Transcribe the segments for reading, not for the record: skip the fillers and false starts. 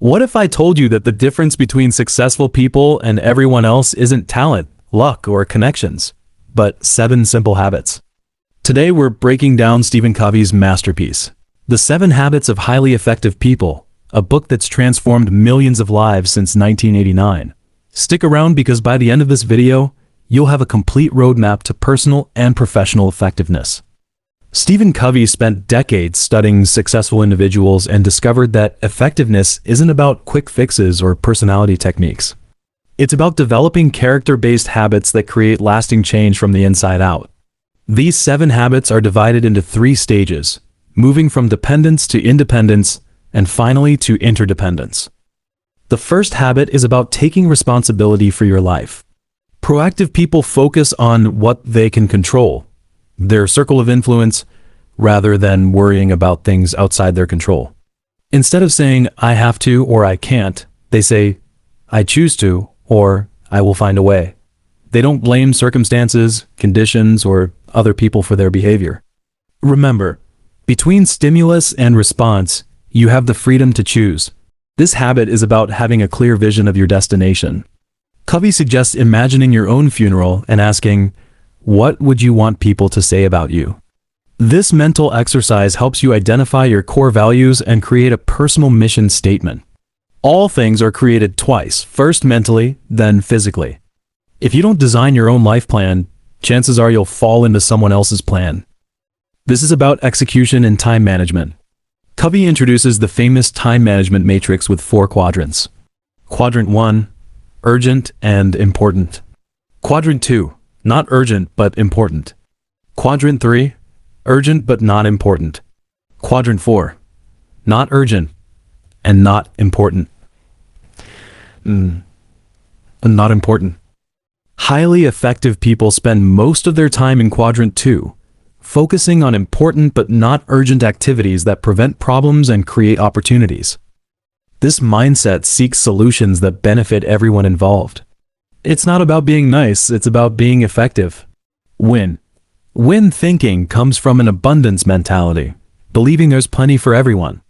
What if I told you that the difference between successful people and everyone else isn't talent, luck, or connections, but 7 simple habits? Today we're breaking down Stephen Covey's masterpiece, The 7 Habits of Highly Effective People, a book that's transformed millions of lives since 1989. Stick around because by the end of this video, you'll have a complete roadmap to personal and professional effectiveness. Stephen Covey spent decades studying successful individuals and discovered that effectiveness isn't about quick fixes or personality techniques. It's about developing character-based habits that create lasting change from the inside out. These 7 habits are divided into 3 stages, moving from dependence to independence, and finally to interdependence. The first habit is about taking responsibility for your life. Proactive people focus on what they can control, their circle of influence, rather than worrying about things outside their control. Instead of saying, I have to or I can't, they say, I choose to or I will find a way. They don't blame circumstances, conditions, or other people for their behavior. Remember, between stimulus and response, you have the freedom to choose. This habit is about having a clear vision of your destination. Covey suggests imagining your own funeral and asking, what would you want people to say about you? This mental exercise helps you identify your core values and create a personal mission statement. All things are created twice, first mentally, then physically. If you don't design your own life plan, chances are you'll fall into someone else's plan. This is about execution and time management. Covey introduces the famous time management matrix with 4 quadrants. Quadrant 1, urgent and important. Quadrant 2, not urgent but important. Quadrant 3, urgent but not important. Quadrant 4, not urgent and not important. Not important. Highly effective people spend most of their time in Quadrant 2, focusing on important but not urgent activities that prevent problems and create opportunities. This mindset seeks solutions that benefit everyone involved. It's not about being nice, it's about being effective. Win. Win thinking comes from an abundance mentality, believing there's plenty for everyone.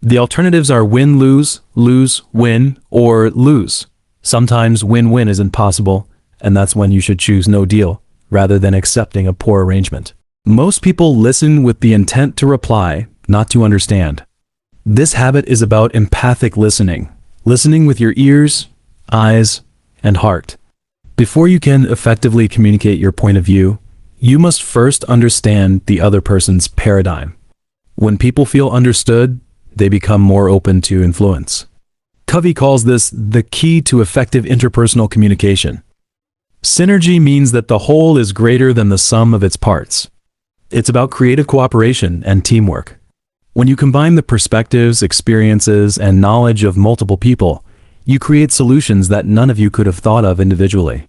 The alternatives are win-lose, lose-win, or lose. Sometimes win-win isn't possible, and that's when you should choose no deal, rather than accepting a poor arrangement. Most people listen with the intent to reply, not to understand. This habit is about empathic listening, listening with your ears, eyes, and heart. Before you can effectively communicate your point of view, you must first understand the other person's paradigm. When people feel understood, they become more open to influence. Covey calls this the key to effective interpersonal communication. Synergy means that the whole is greater than the sum of its parts. It's about creative cooperation and teamwork. When you combine the perspectives, experiences, and knowledge of multiple people, you create solutions that none of you could have thought of individually.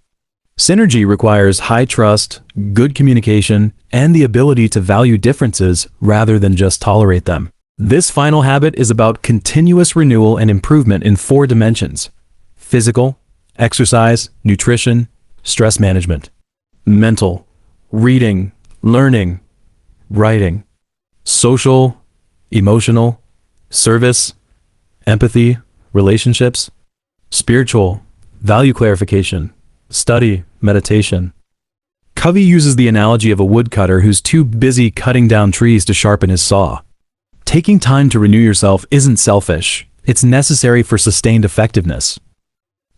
Synergy requires high trust, good communication, and the ability to value differences rather than just tolerate them. This final habit is about continuous renewal and improvement in 4 dimensions: physical, exercise, nutrition, stress management; mental, reading, learning, writing; social, emotional, service, empathy, relationships; spiritual, value clarification, study, meditation. Covey uses the analogy of a woodcutter who's too busy cutting down trees to sharpen his saw. Taking time to renew yourself isn't selfish, it's necessary for sustained effectiveness.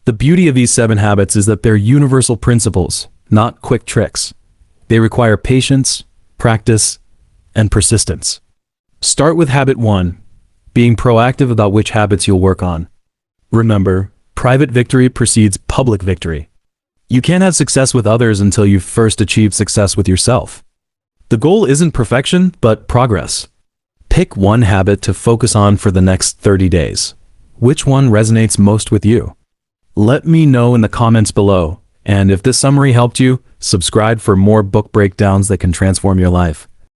The beauty of these 7 habits is that they're universal principles, not quick tricks. They require patience, practice, and persistence. Start with habit 1, being proactive about which habits you'll work on. Remember, private victory precedes public victory. You can't have success with others until you've first achieved success with yourself. The goal isn't perfection, but progress. Pick one habit to focus on for the next 30 days. Which one resonates most with you? Let me know in the comments below, and if this summary helped you, subscribe for more book breakdowns that can transform your life.